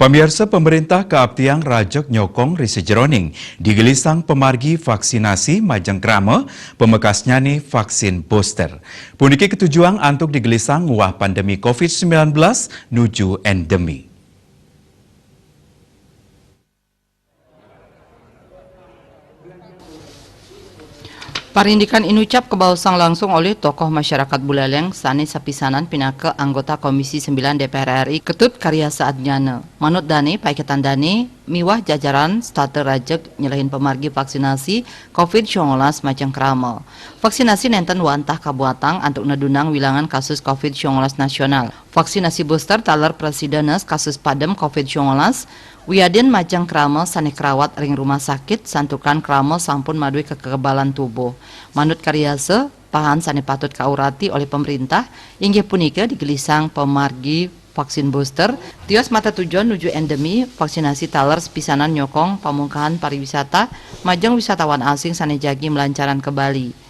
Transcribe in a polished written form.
Pemirsa pemerintah Kaaptiang Rajok Nyokong Risi Jeroning digelisang pemargi vaksinasi Majang Krama pemekasnya nih vaksin booster. Puniki ketujuan untuk digelisang wah pandemi COVID-19 nuju endemi. Parindikan inucap kebausang langsung oleh tokoh masyarakat Buleleng Sani Sapisanan pinaka anggota Komisi 9 DPR RI Ketut Karya Saatnyana. Manut Dani, Paiketan Dani, miwah jajaran starter rajek nyelahin pemargi vaksinasi COVID-19 Majang Krama. Vaksinasi nenten wantah kabuatang untuk nedunang wilangan kasus COVID-19 nasional. Vaksinasi booster taler presidenes kasus padem COVID-19 Wiadin Majang Krama sani kerawat ring rumah sakit santukan Krama sampun madui kekebalan tubuh. Manut karyase pahan sani patut kaurati oleh pemerintah inggih punika digelisang pemargi vaksin booster tios mata tujuan nuju endemi vaksinasi taler pisanan nyokong pamungkahan pariwisata majang wisatawan asing sani jagi melancaran ke Bali.